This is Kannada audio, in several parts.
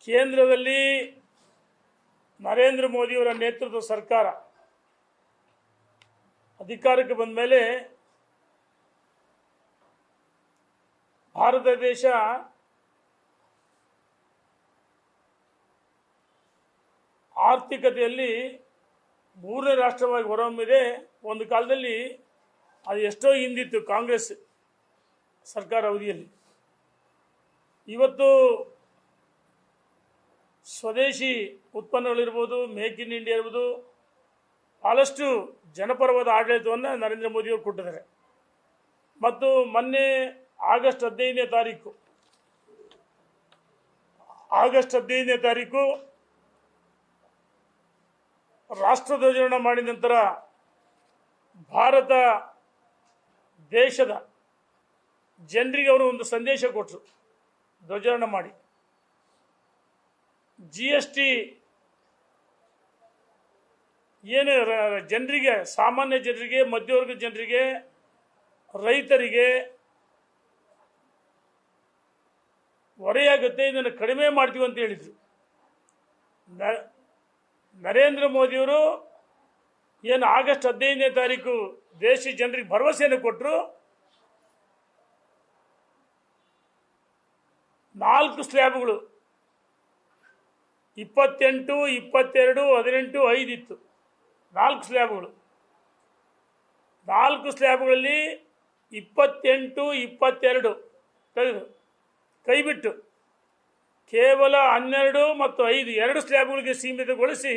ಕೇಂದ್ರದಲ್ಲಿ ನರೇಂದ್ರ ಮೋದಿಯವರ ನೇತೃತ್ವದ ಸರ್ಕಾರ ಅಧಿಕಾರಕ್ಕೆ ಬಂದ ಮೇಲೆ ಭಾರತ ದೇಶ ಆರ್ಥಿಕತೆಯಲ್ಲಿ ಮೂರನೇ ರಾಷ್ಟ್ರವಾಗಿ ಹೊರಹೊಮ್ಮಿದೆ. ಒಂದು ಕಾಲದಲ್ಲಿ ಅದು ಎಷ್ಟೋ ಹಿಂದಿತ್ತು ಕಾಂಗ್ರೆಸ್ ಸರ್ಕಾರ ಅವಧಿಯಲ್ಲಿ. ಇವತ್ತು ಸ್ವದೇಶಿ ಉತ್ಪನ್ನಗಳಿರ್ಬೋದು, ಮೇಕ್ ಇನ್ ಇಂಡಿಯಾ ಇರ್ಬೋದು, ಭಾಳಷ್ಟು ಜನಪರವಾದ ಆಡಳಿತವನ್ನು ನರೇಂದ್ರ ಮೋದಿಯವರು ಕೊಟ್ಟಿದ್ದಾರೆ. ಮತ್ತು ಮೊನ್ನೆ ಆಗಸ್ಟ್ 15ನೇ ತಾರೀಕು ರಾಷ್ಟ್ರಧ್ವಜಾರೋಹಣ ಮಾಡಿದ ನಂತರ ಭಾರತ ದೇಶದ ಜನರಿಗೆ ಅವರು ಒಂದು ಸಂದೇಶ ಕೊಟ್ಟರು. ಧ್ವಜಾರೋಹಣ ಮಾಡಿ GST ಏನು ಜನರಿಗೆ, ಸಾಮಾನ್ಯ ಜನರಿಗೆ, ಮಧ್ಯವರ್ಗದ ಜನರಿಗೆ, ರೈತರಿಗೆ ಹೊರೆಯಾಗುತ್ತೆ, ಇದನ್ನು ಕಡಿಮೆ ಮಾಡ್ತೀವಿ ಅಂತ ಹೇಳಿದರು. ನರೇಂದ್ರ ಮೋದಿಯವರು ಏನು ಆಗಸ್ಟ್ 15ನೇ ತಾರೀಕು ದೇಶದ ಜನರಿಗೆ ಭರವಸೆಯನ್ನು ಕೊಟ್ಟರು. 4 ಸ್ಲ್ಯಾಬ್ಗಳು 28, 22, 18, 5 ಇತ್ತು. 4 ಸ್ಲ್ಯಾಬ್ಗಳು. 4 ಸ್ಲ್ಯಾಬ್ಗಳಲ್ಲಿ 28, 22 ತೆಗೆದು ಕೈಬಿಟ್ಟು ಕೇವಲ 12 ಮತ್ತು 5 2 ಸ್ಲ್ಯಾಬ್ಗಳಿಗೆ ಸೀಮಿತಗೊಳಿಸಿ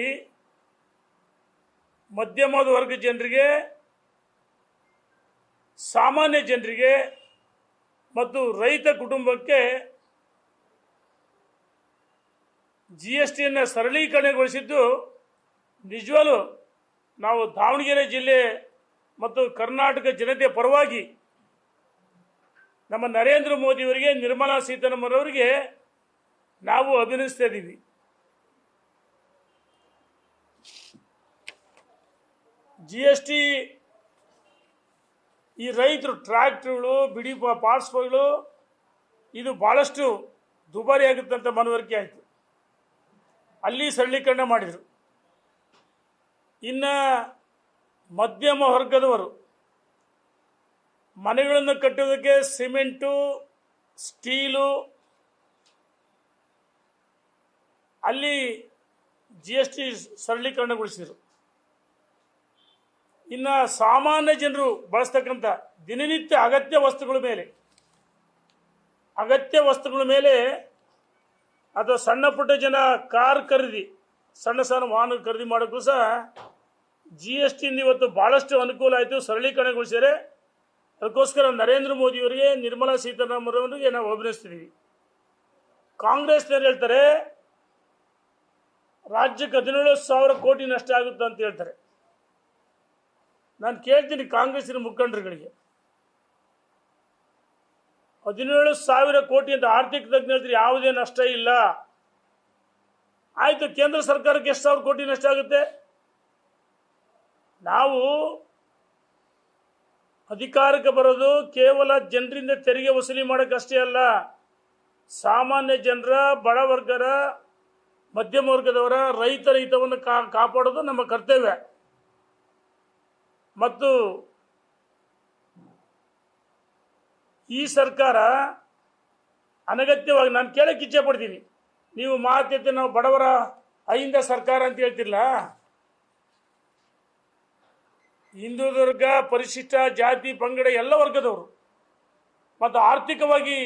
ಮಧ್ಯಮದ ವರ್ಗ ಜನರಿಗೆ, ಸಾಮಾನ್ಯ ಜನರಿಗೆ ಮತ್ತು ರೈತ ಕುಟುಂಬಕ್ಕೆ GSTಯನ್ನು ಸರಳೀಕರಣಗೊಳಿಸಿದ್ದು ನಿಜವಾಗ್ಲೂ ನಾವು ದಾವಣಗೆರೆ ಜಿಲ್ಲೆ ಮತ್ತು ಕರ್ನಾಟಕ ಜನತೆಯ ಪರವಾಗಿ ನಮ್ಮ ನರೇಂದ್ರ ಮೋದಿಯವರಿಗೆ, ನಿರ್ಮಲಾ ಸೀತಾರಾಮನ್ ಅವರಿಗೆ ನಾವು ಅಭಿನಂದಿಸ್ತಾ ಇದ್ದೀವಿ. GST ಈ ರೈತರು ಟ್ರ್ಯಾಕ್ಟರ್ಗಳು, ಬಿಡಿ ಪಾರ್ಟ್ಸ್ಗಳು ಇದು ಭಾಳಷ್ಟು ದುಬಾರಿ ಆಗುತ್ತೆ ಅಂತ ಮನವರಿಕೆ ಆಯಿತು. ಅಲ್ಲಿ ಸರಳೀಕರಣ ಮಾಡಿದರು. ಇನ್ನು ಮಧ್ಯಮ ವರ್ಗದವರು ಮನೆಗಳನ್ನು ಕಟ್ಟೋದಕ್ಕೆ ಸಿಮೆಂಟು, ಸ್ಟೀಲು ಅಲ್ಲಿ GST ಸರಳೀಕರಣಗೊಳಿಸಿದರು. ಇನ್ನು ಸಾಮಾನ್ಯ ಜನರು ಬಳಸ್ತಕ್ಕಂಥ ದಿನನಿತ್ಯ ಅಗತ್ಯ ವಸ್ತುಗಳ ಮೇಲೆ ಅಥವಾ ಸಣ್ಣ ಪುಟ್ಟ ಜನ ಕಾರ್ ಖರೀದಿ, ಸಣ್ಣ ವಾಹನ ಖರೀದಿ ಮಾಡೋಕ್ಕೂ ಸಹ GSTಯಿಂದ ಇವತ್ತು ಭಾಳಷ್ಟು ಅನುಕೂಲ ಆಯಿತು, ಸರಳೀಕರಣಗೊಳಿಸಿದರೆ. ಅದಕ್ಕೋಸ್ಕರ ನರೇಂದ್ರ ಮೋದಿಯವರಿಗೆ, ನಿರ್ಮಲಾ ಸೀತಾರಾಮನ್ ಅವರಿಗೆ ನಾವು ಅಭಿನಂದಿಸ್ತಿದ್ದೀವಿ. ಕಾಂಗ್ರೆಸ್ನವ್ರು ಹೇಳ್ತಾರೆ ರಾಜ್ಯಕ್ಕೆ 17,000 ಕೋಟಿ ನಷ್ಟ ಆಗುತ್ತೆ ಅಂತ ಹೇಳ್ತಾರೆ. ನಾನು ಕೇಳ್ತೀನಿ ಕಾಂಗ್ರೆಸ್ಸಿನ ಮುಖಂಡರುಗಳಿಗೆ, 17,000 ಕೋಟಿ ಅಂತ ಆರ್ಥಿಕ ತಜ್ಞರು ಯಾವುದೇ ನಷ್ಟ ಇಲ್ಲ. ಆಯಿತು, ಕೇಂದ್ರ ಸರ್ಕಾರಕ್ಕೆ ಎಷ್ಟು ಸಾವಿರ ಕೋಟಿ ನಷ್ಟ ಆಗುತ್ತೆ? ನಾವು ಅಧಿಕಾರಕ್ಕೆ ಬರೋದು ಕೇವಲ ಜನರಿಂದ ತೆರಿಗೆ ವಸೂಲಿ ಮಾಡೋಕ್ಕಷ್ಟೇ ಅಲ್ಲ, ಸಾಮಾನ್ಯ ಜನರ, ಬಡವರ್ಗರ, ಮಧ್ಯಮ ವರ್ಗದವರ, ರೈತರ ಹಿತವನ್ನು ಕಾಪಾಡೋದು ನಮ್ಮ ಕರ್ತವ್ಯ. ಮತ್ತು ಈ ಸರ್ಕಾರ ಅನಗತ್ಯವಾಗಿ, ನಾನು ಕೇಳಕ್ಕೆ ಇಚ್ಛೆ ಪಡ್ತೀನಿ, ನೀವು ಮಾತೈತೆ ನಾವು ಬಡವರ ಅಹಿಂದ ಸರ್ಕಾರ ಅಂತ ಹೇಳ್ತಿರಲ್ಲ, ಹಿಂದುಳಿದ ಪರಿಶಿಷ್ಟ ಜಾತಿ ಪಂಗಡ ಎಲ್ಲ ವರ್ಗದವರು ಮತ್ತು ಆರ್ಥಿಕವಾಗಿ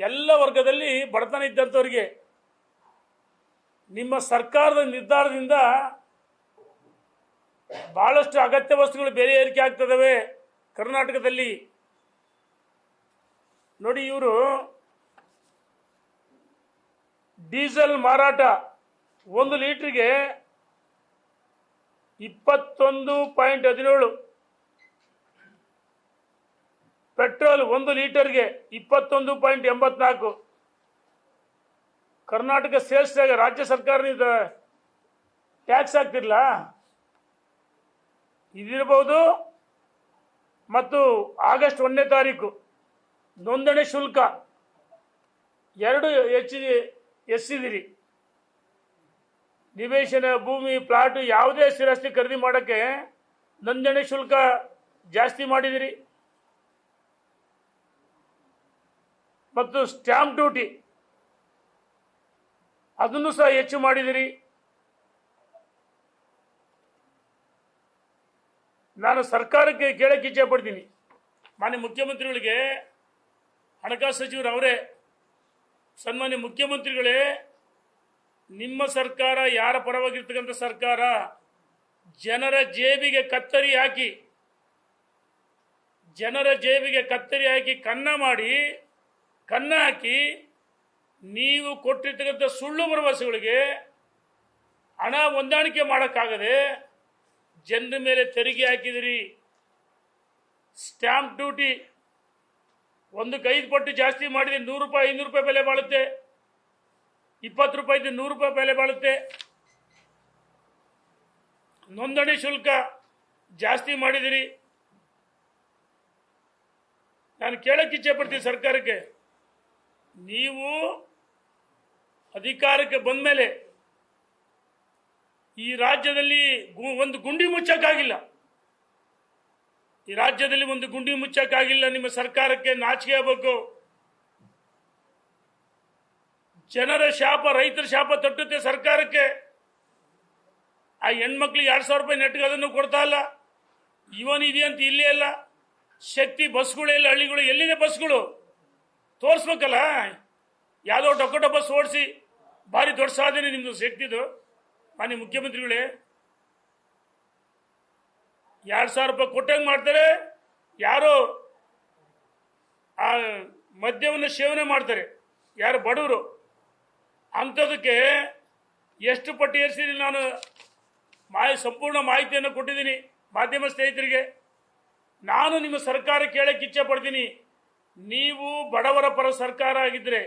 ಎಲ್ಲ ವರ್ಗದಲ್ಲಿ ಬಡತನ ಇದ್ದಂಥವ್ರಿಗೆ ನಿಮ್ಮ ಸರ್ಕಾರದ ನಿರ್ಧಾರದಿಂದ ಭಾಳಷ್ಟು ಅಗತ್ಯ ವಸ್ತುಗಳು ಬೆಲೆ ಏರಿಕೆ ಆಗ್ತದವೆ ಕರ್ನಾಟಕದಲ್ಲಿ. ನೋಡಿ, ಇವರು ಡೀಸೆಲ್ ಮಾರಾಟ 1 ಲೀಟ್ರಿಗೆ 21.17, ಪೆಟ್ರೋಲ್ 1 ಲೀಟರ್ಗೆ 21.84. ಕರ್ನಾಟಕ ಸೇಲ್ಸ್ದಾಗ ರಾಜ್ಯ ಸರ್ಕಾರದಿಂದ ಟ್ಯಾಕ್ಸ್ ಆಗ್ತಿರಲ್ಲ, ಇದಿರಬಹುದು. ಮತ್ತು ಆಗಸ್ಟ್ 1ನೇ ತಾರೀಕು ನೋಂದಣಿ ಶುಲ್ಕ 2 ಹೆಚ್ಚಿಸಿದಿರಿ. ನಿವೇಶನ, ಭೂಮಿ, ಪ್ಲಾಟ್ ಯಾವುದೇ ಸ್ಥಿರಾಸ್ತಿ ಖರೀದಿ ಮಾಡೋಕ್ಕೆ ನೋಂದಣಿ ಶುಲ್ಕ ಜಾಸ್ತಿ ಮಾಡಿದಿರಿ. ಮತ್ತು ಸ್ಟ್ಯಾಂಪ್ ಡ್ಯೂಟಿ ಅದನ್ನು ಸಹ ಹೆಚ್ಚು ಮಾಡಿದಿರಿ. ನಾನು ಸರ್ಕಾರಕ್ಕೆ ಕೇಳಕ್ಕೆ ಇಚ್ಛೆ ಪಡ್ತೀನಿ, ಮಾನ್ಯ ಮುಖ್ಯಮಂತ್ರಿಗಳಿಗೆ, ಹಣಕಾಸು ಸಚಿವರು ಅವರೇ, ಸನ್ಮಾನ್ಯ ಮುಖ್ಯಮಂತ್ರಿಗಳೇ, ನಿಮ್ಮ ಸರ್ಕಾರ ಯಾರ ಪರವಾಗಿರ್ತಕ್ಕಂಥ ಸರ್ಕಾರ? ಜನರ ಜೇಬಿಗೆ ಕತ್ತರಿ ಹಾಕಿ ಕನ್ನ ಹಾಕಿ ನೀವು ಕೊಟ್ಟಿರ್ತಕ್ಕಂಥ ಸುಳ್ಳು ಭರವಸೆಗಳಿಗೆ ಹಣ ಹೊಂದಾಣಿಕೆ ಮಾಡೋಕ್ಕಾಗದೆ ಜನರ ಮೇಲೆ ತೆರಿಗೆ ಹಾಕಿದಿರಿ. ಸ್ಟ್ಯಾಂಪ್ ಡ್ಯೂಟಿ ಒಂದಕ್ಕೆ 5 ಪಟ್ಟು ಜಾಸ್ತಿ ಮಾಡಿದ್ರೆ 100 ರೂಪಾಯಿ 500 ರೂಪಾಯಿ ಬೆಲೆ ಬಾಳುತ್ತೆ, 20 ರೂಪಾಯಿದು 100 ರೂಪಾಯಿ ಬೆಲೆ ಬಾಳುತ್ತೆ. ನೋಂದಣಿ ಶುಲ್ಕ ಜಾಸ್ತಿ ಮಾಡಿದಿರಿ. ನಾನು ಕೇಳಕ್ಕೆ ಇಚ್ಛೆ ಪಡ್ತೀನಿ ಸರ್ಕಾರಕ್ಕೆ, ನೀವು ಅಧಿಕಾರಕ್ಕೆ ಬಂದ ಮೇಲೆ ಈ ರಾಜ್ಯದಲ್ಲಿ ಒಂದು ಗುಂಡಿ ಮುಚ್ಚಕ್ಕಾಗಿಲ್ಲ. ನಿಮ್ಮ ಸರ್ಕಾರಕ್ಕೆ ನಾಚಿಕೆ ಆಗಬೇಕು. ಜನರ ಶಾಪ, ರೈತರ ಶಾಪ ತಟ್ಟುತ್ತೆ ಸರ್ಕಾರಕ್ಕೆ. ಆ ಹೆಣ್ಮಕ್ಳಿಗೆ 2,000 ರೂಪಾಯಿ ನೆಟ್ಗೆ ಅದನ್ನು ಕೊಡ್ತಾ ಇಲ್ಲ. ಇವನ್ ಇದೆಯಂತ ಇಲ್ಲೇ ಇಲ್ಲ. ಶಕ್ತಿ ಬಸ್ಗಳೇ ಇಲ್ಲ, ಹಳ್ಳಿಗಳು ಎಲ್ಲಿದೆ ಬಸ್ಗಳು? ತೋರಿಸ್ಬೇಕಲ್ಲ. ಯಾವುದೋ ಡೊಕ್ಕ ಬಸ್ ಓಡಿಸಿ ಭಾರಿ ದೊಡ್ಡ ಸಾಧನೆ ನಿಮ್ದು ಶಕ್ತಿದು. ಮಾನ್ಯ ಮುಖ್ಯಮಂತ್ರಿಗಳೇ, 2,000 ರೂಪಾಯಿ ಕೊಟ್ಟಂಗೆ ಮಾಡ್ತಾರೆ. ಯಾರೋ ಆ ಮದ್ಯವನ್ನು ಸೇವನೆ ಮಾಡ್ತಾರೆ, ಯಾರು ಬಡವರು, ಅಂಥದಕ್ಕೆ ಎಷ್ಟು ಪಟ್ಟು ಏರಿಸಿರಿ. ನಾನು ಸಂಪೂರ್ಣ ಮಾಹಿತಿಯನ್ನು ಕೊಟ್ಟಿದ್ದೀನಿ ಮಾಧ್ಯಮ ಸ್ನೇಹಿತರಿಗೆ. ನಾನು ನಿಮ್ಮ ಸರ್ಕಾರ ಕೇಳಕ್ಕೆ ಇಚ್ಛೆ ಪಡ್ತೀನಿ, ನೀವು ಬಡವರ ಪರ ಸರ್ಕಾರ ಆಗಿದ್ರೆ,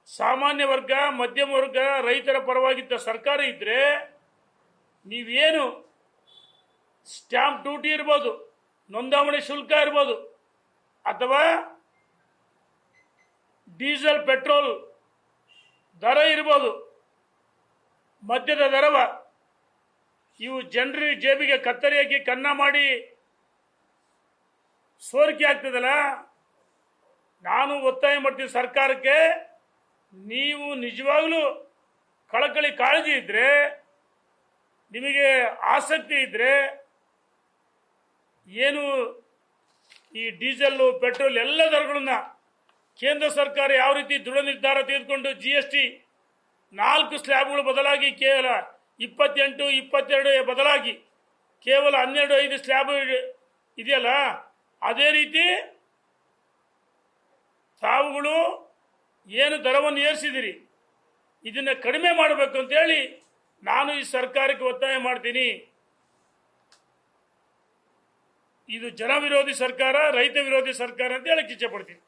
ಸಾಮಾನ್ಯ ವರ್ಗ, ಮಧ್ಯಮ ವರ್ಗ, ರೈತರ ಪರವಾಗಿದ್ದ ಸರ್ಕಾರ ಇದ್ರೆ, ನೀವೇನು ಸ್ಟ್ಯಾಂಪ್ ಡ್ಯೂಟಿ ಇರ್ಬೋದು, ನೋಂದಾವಣಿ ಶುಲ್ಕ ಇರ್ಬೋದು, ಅಥವಾ ಡೀಸೆಲ್ ಪೆಟ್ರೋಲ್ ದರ ಇರ್ಬೋದು, ಮದ್ಯದ ದರವ ಇವು ಜನರ ಜೇಬಿಗೆ ಕತ್ತರಿ ಹಾಕಿ ಕನ್ನ ಮಾಡಿ ಸೋರಿಕೆ ಆಗ್ತದಲ್ಲ. ನಾನು ಒತ್ತಾಯ ಮಾಡ್ತೀನಿ ಸರ್ಕಾರಕ್ಕೆ, ನೀವು ನಿಜವಾಗ್ಲೂ ಕಳಕಳಿ ಕಾಳಜಿ ಇದ್ರೆ, ನಿಮಗೆ ಆಸಕ್ತಿ ಇದ್ರೆ, ಏನು ಈ ಡೀಸೆಲ್ ಪೆಟ್ರೋಲ್ ಎಲ್ಲ ದರಗಳನ್ನ ಕೇಂದ್ರ ಸರ್ಕಾರ ಯಾವ ರೀತಿ ದೃಢ ನಿರ್ಧಾರ ತೆಗೆದುಕೊಂಡು GST 4 ಸ್ಲ್ಯಾಬ್ಗಳು ಬದಲಾಗಿ ಕೇವಲ 28, 22 ಬದಲಾಗಿ ಕೇವಲ 12, 5 ಸ್ಲ್ಯಾಬ್ ಇದೆಯಲ್ಲ, ಅದೇ ರೀತಿ ತಾವುಗಳು ಏನು ದರವನ್ನು ಏರಿಸಿದಿರಿ ಇದನ್ನ ಕಡಿಮೆ ಮಾಡಬೇಕು ಅಂತೇಳಿ ನಾನು ಈ ಸರ್ಕಾರಕ್ಕೆ ಒತ್ತಾಯ ಮಾಡ್ತೀನಿ. ಇದು ಜನ ವಿರೋಧಿ ಸರ್ಕಾರ, ರೈತ ವಿರೋಧಿ ಸರ್ಕಾರ ಅಂತ ಹೇಳಕ್ಕೆ ಇಚ್ಛೆ ಪಡ್ತೀನಿ.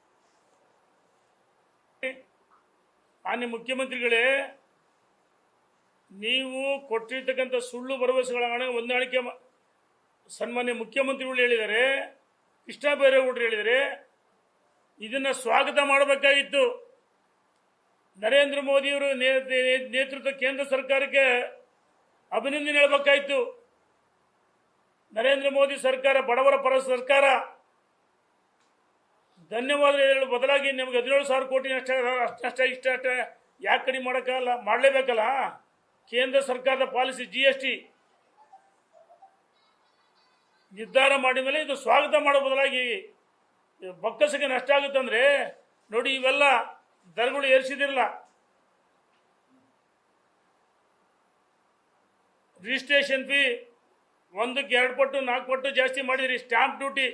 ಮಾನ್ಯ ಮುಖ್ಯಮಂತ್ರಿಗಳೇ, ನೀವು ಕೊಟ್ಟಿರ್ತಕ್ಕಂಥ ಸುಳ್ಳು ಭರವಸೆಗಳ ಹಣ ಹೊಂದಾಣಿಕೆ ಸನ್ಮಾನ್ಯ ಮುಖ್ಯಮಂತ್ರಿಗಳು ಹೇಳಿದ್ದಾರೆ, ಕೃಷ್ಣ ಬೈರೇಗೌಡರು ಹೇಳಿದ್ದಾರೆ, ಇದನ್ನ ಸ್ವಾಗತ ಮಾಡಬೇಕಾಗಿತ್ತು. ನರೇಂದ್ರ ಮೋದಿಯವರು ನೇತೃತ್ವ ಕೇಂದ್ರ ಸರ್ಕಾರಕ್ಕೆ ಅಭಿನಂದನೆ ಹೇಳಬೇಕಾಯಿತು. ನರೇಂದ್ರ ಮೋದಿ ಸರ್ಕಾರ ಬಡವರ ಪರ ಸರ್ಕಾರ. ಧನ್ಯವಾದ ಹೇಳಲು ಬದಲಾಗಿ ನಮಗೆ 17,000 ಕೋಟಿ ಅಷ್ಟ ಯಾಕೆ ಕಡಿಮೆ ಮಾಡೋಕ್ಕಾಗಲ್ಲ? ಮಾಡಲೇಬೇಕಲ್ಲ. ಕೇಂದ್ರ ಸರ್ಕಾರದ ಪಾಲಿಸಿ GST ನಿರ್ಧಾರ ಮಾಡಿದ ಮೇಲೆ ಇದು ಸ್ವಾಗತ ಮಾಡೋ ಬದಲಾಗಿ ಬೊಕ್ಕಸಕ್ಕೆ ನಷ್ಟ ಆಗುತ್ತಂದ್ರೆ ನೋಡಿ, ಇವೆಲ್ಲ ದರಗಳು ಏರಿಸಿದಿರಲ್ಲ. ರಿಜಿಸ್ಟ್ರೇಷನ್ ಫೀ 1ಕ್ಕೆ 2 ಪಟ್ಟು 4 ಪಟ್ಟು ಜಾಸ್ತಿ ಮಾಡಿದಿರಿ. ಸ್ಟ್ಯಾಂಪ್ ಡ್ಯೂಟಿ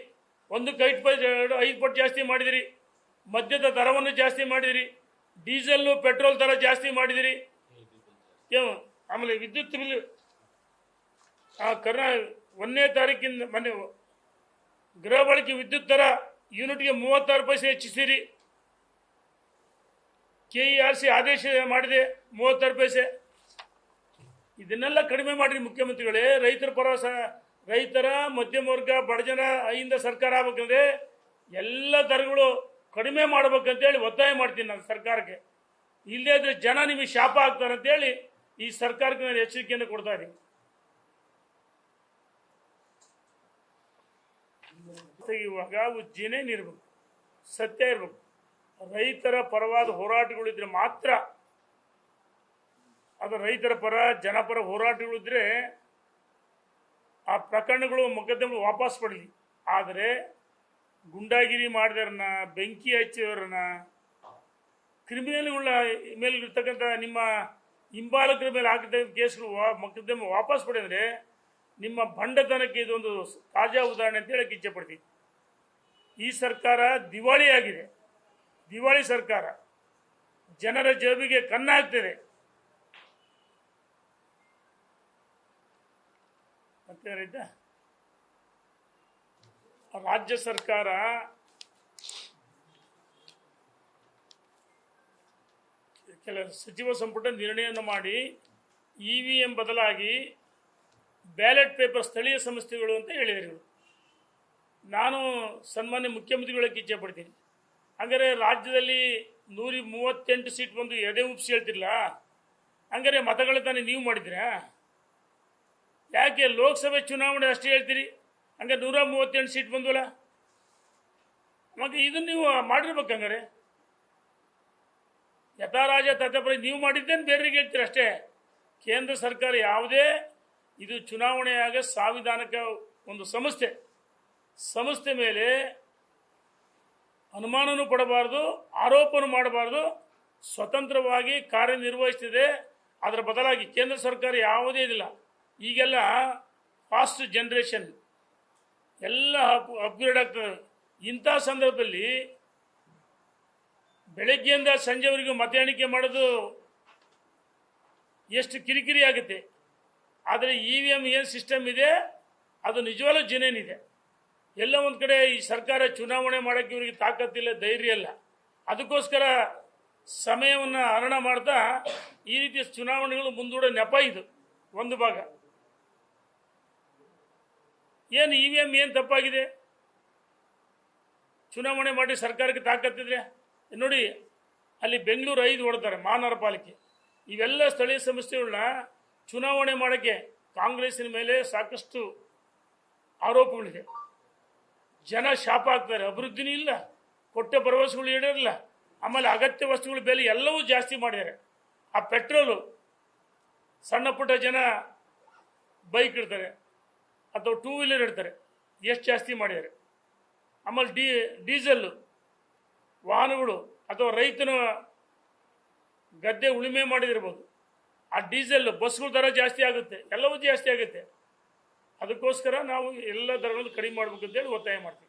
1ಕ್ಕೆ 5 ಪಟ್ಟು ಜಾಸ್ತಿ ಮಾಡಿದಿರಿ. ಮದ್ಯದ ದರವನ್ನು ಜಾಸ್ತಿ ಮಾಡಿದಿರಿ. ಡೀಸೆಲ್ ಪೆಟ್ರೋಲ್ ದರ ಜಾಸ್ತಿ ಮಾಡಿದಿರಿ. ಆಮೇಲೆ ವಿದ್ಯುತ್ ಬಿಲ್ 1ನೇ ತಾರೀಕಿಂದ ಮೊನ್ನೆ ಗೃಹ ಬಳಕೆ ವಿದ್ಯುತ್ ದರ ಯೂನಿಟ್ಗೆ 36 ಪೈಸೆ ಹೆಚ್ಚಿಸಿರಿ. KERC ಆದೇಶ ಮಾಡಿದೆ 36 ಪೈಸೆ. ಇದನ್ನೆಲ್ಲ ಕಡಿಮೆ ಮಾಡಿರಿ ಮುಖ್ಯಮಂತ್ರಿಗಳೇ. ರೈತರ ಮಧ್ಯಮ ವರ್ಗ ಬಡಜನ ಐಯಿಂದ ಸರ್ಕಾರ ಆಗ್ಬೇಕಂದ್ರೆ ಎಲ್ಲ ದರಗಳು ಕಡಿಮೆ ಮಾಡ್ಬೇಕಂತೇಳಿ ಒತ್ತಾಯ ಮಾಡ್ತೀನಿ ನಾನು ಸರ್ಕಾರಕ್ಕೆ. ಇಲ್ಲದೇ ಇದ್ರೆ ಜನ ನಿಮಗೆ ಶಾಪ ಆಗ್ತಾರೆ ಅಂತೇಳಿ ಈ ಸರ್ಕಾರಕ್ಕೆ ನಾನು ಎಚ್ಚರಿಕೆಯನ್ನು ಕೊಡ್ತಾ ಇದ್ದೀನಿ. ಇವಾಗ ಜಿನೇನ್ ಇರಬೇಕು, ಸತ್ಯ ಇರಬೇಕು. ರೈತರ ಪರವಾದ ಹೋರಾಟಗಳಿದ್ರೆ ಮಾತ್ರ, ಅದು ರೈತರ ಪರ ಜನಪರ ಹೋರಾಟಗಳಿದ್ರೆ ಆ ಪ್ರಕರಣಗಳು ಮೊಕದ್ದಮೆ ವಾಪಸ್ ಪಡಲಿ. ಆದರೆ ಗುಂಡಾಗಿರಿ ಮಾಡಿದವ್ರನ್ನ, ಬೆಂಕಿ ಹಚ್ಚಿದವ್ರನ್ನ, ಕ್ರಿಮಿನಲ್ಗಳ ಮೇಲೆ ಇರ್ತಕ್ಕಂಥ ನಿಮ್ಮ ಹಿಂಬಾಲಕರ ಮೇಲೆ ಹಾಕಿದ ಕೇಸ್ಗಳು ಮೊಕದ್ದಮೆ ವಾಪಸ್ ಪಡೆದರೆ ನಿಮ್ಮ ಬಂಡತನಕ್ಕೆ ಇದೊಂದು ತಾಜಾ ಉದಾಹರಣೆ ಅಂತ ಹೇಳಕ್ಕೆ ಇಚ್ಛೆ ಪಡ್ತೀನಿ. ಈ ಸರ್ಕಾರ ದಿವಾಳಿಯಾಗಿದೆ, ದಿವಾಳಿ ಸರ್ಕಾರ, ಜನರ ಜೇಬಿಗೆ ಕಣ್ಣಾಗ್ತದೆ. ಮತ್ತೆ ರೈತ ರಾಜ್ಯ ಸರ್ಕಾರ ಕೆಲ ಸಚಿವ ಸಂಪುಟ ನಿರ್ಣಯವನ್ನು ಮಾಡಿ EVM ಬದಲಾಗಿ ಬ್ಯಾಲೆಟ್ ಪೇಪರ್ ಸ್ಥಳೀಯ ಸಂಸ್ಥೆಗಳು ಅಂತ ಹೇಳಿದರು. ನಾನು ಸನ್ಮಾನ್ಯ ಮುಖ್ಯಮಂತ್ರಿಗಳಿಗೆ ಇಚ್ಛೆ ಪಡ್ತೀನಿ, ಹಂಗಾರೆ ರಾಜ್ಯದಲ್ಲಿ 138 ಸೀಟ್ ಬಂದು ಎದೆ ಉಪ್ಸಿ ಹೇಳ್ತಿರಲ್ಲ, ಹಂಗಾರೆ ಮತಗಳ ತಾನೇ ನೀವು ಮಾಡಿದ್ದೀರಾ? ಯಾಕೆ ಲೋಕಸಭೆ ಚುನಾವಣೆ ಅಷ್ಟೇ ಹೇಳ್ತೀರಿ? ಹಂಗಾರೆ 138 ಸೀಟ್ ಬಂದವಲ್ಲ, ಮತ್ತೆ ಇದನ್ನು ನೀವು ಮಾಡಿರ್ಬೇಕು. ಹಂಗಾರೆ ಯಥಾರಾಜ ತಥಾಪರಿ ನೀವು ಮಾಡಿದ್ದೇನು ಬೇರೆಗೆ ಹೇಳ್ತೀರ ಅಷ್ಟೇ. ಕೇಂದ್ರ ಸರ್ಕಾರ ಯಾವುದೇ ಇದು ಚುನಾವಣೆಯಾಗ ಸಾಂವಿಧಾನಿಕ ಒಂದು ಸಂಸ್ಥೆ ಮೇಲೆ ಅನುಮಾನನೂ ಪಡಬಾರ್ದು, ಆರೋಪನೂ ಮಾಡಬಾರ್ದು, ಸ್ವತಂತ್ರವಾಗಿ ಕಾರ್ಯನಿರ್ವಹಿಸ್ತಿದೆ. ಅದರ ಬದಲಾಗಿ ಕೇಂದ್ರ ಸರ್ಕಾರ ಯಾವುದೇ ಇದಿಲ್ಲ. ಈಗೆಲ್ಲ ಫಾಸ್ಟ್ ಜನರೇಷನ್ ಎಲ್ಲ ಅಪ್ಗ್ರೇಡ್ ಆಗ್ತದೆ. ಇಂಥ ಸಂದರ್ಭದಲ್ಲಿ ಬೆಳಗ್ಗೆಯಿಂದ ಸಂಜೆವರೆಗೂ ಮತ ಎಣಿಕೆ ಮಾಡೋದು ಎಷ್ಟು ಕಿರಿಕಿರಿ ಆಗುತ್ತೆ. ಆದರೆ EVM ಏನು ಸಿಸ್ಟಮ್ ಇದೆ ಅದು ನಿಜವಾಗ್ಲೂ ಜನೇನಿದೆ. ಎಲ್ಲ ಒಂದು ಕಡೆ ಈ ಸರ್ಕಾರ ಚುನಾವಣೆ ಮಾಡೋಕ್ಕೆ ಇವರಿಗೆ ತಾಕತ್ತಿಲ್ಲ, ಧೈರ್ಯ ಇಲ್ಲ. ಅದಕ್ಕೋಸ್ಕರ ಸಮಯವನ್ನು ಹರಣ ಮಾಡ್ತಾ ಈ ರೀತಿಯ ಚುನಾವಣೆಗಳು ಮುಂದೂಡೋ ನೆಪ ಇದು ಒಂದು ಭಾಗ. ಏನು EVM ಏನು ತಪ್ಪಾಗಿದೆ? ಚುನಾವಣೆ ಮಾಡಿ ಸರ್ಕಾರಕ್ಕೆ ತಾಕತ್ತಿದ್ರೆ ನೋಡಿ, ಅಲ್ಲಿ ಬೆಂಗಳೂರು 5 ಹೊಡ್ತಾರೆ ಮಹಾನಗರ ಪಾಲಿಕೆ. ಇವೆಲ್ಲ ಸ್ಥಳೀಯ ಸಂಸ್ಥೆಗಳನ್ನ ಚುನಾವಣೆ ಮಾಡೋಕ್ಕೆ ಕಾಂಗ್ರೆಸ್ಸಿನ ಮೇಲೆ ಸಾಕಷ್ಟು ಆರೋಪಗಳಿದೆ. ಜನ ಶಾಪ ಆಗ್ತಾರೆ, ಅಭಿವೃದ್ಧಿನೂ ಇಲ್ಲ, ಕೊಟ್ಟ ಭರವಸೆಗಳು ಈಡೇರಿಲ್ಲ. ಆಮೇಲೆ ಅಗತ್ಯ ವಸ್ತುಗಳ ಬೆಲೆ ಎಲ್ಲವೂ ಜಾಸ್ತಿ ಮಾಡಿದ್ದಾರೆ. ಆ ಪೆಟ್ರೋಲು ಸಣ್ಣ ಪುಟ್ಟ ಜನ ಬೈಕ್ ಇಡ್ತಾರೆ ಅಥವಾ 2 ವೀಲರ್ ಇಡ್ತಾರೆ, ಎಷ್ಟು ಜಾಸ್ತಿ ಮಾಡಿದ್ದಾರೆ. ಆಮೇಲೆ ಡೀಸೆಲ್ಲು ವಾಹನಗಳು ಅಥವಾ ರೈತನ ಗದ್ದೆ ಉಳುಮೆ ಮಾಡಿದಿರ್ಬೋದು, ಆ ಡೀಸೆಲ್ ಬಸ್ಗಳ ದರ ಜಾಸ್ತಿ ಆಗುತ್ತೆ, ಎಲ್ಲವೂ ಜಾಸ್ತಿ ಆಗುತ್ತೆ. ಅದಕ್ಕೋಸ್ಕರ ನಾವು ಎಲ್ಲ ದರಗಳನ್ನು ಕಡಿಮೆ ಮಾಡಬೇಕು ಅಂತೇಳಿ ಒತ್ತಾಯ ಮಾಡ್ತೀವಿ.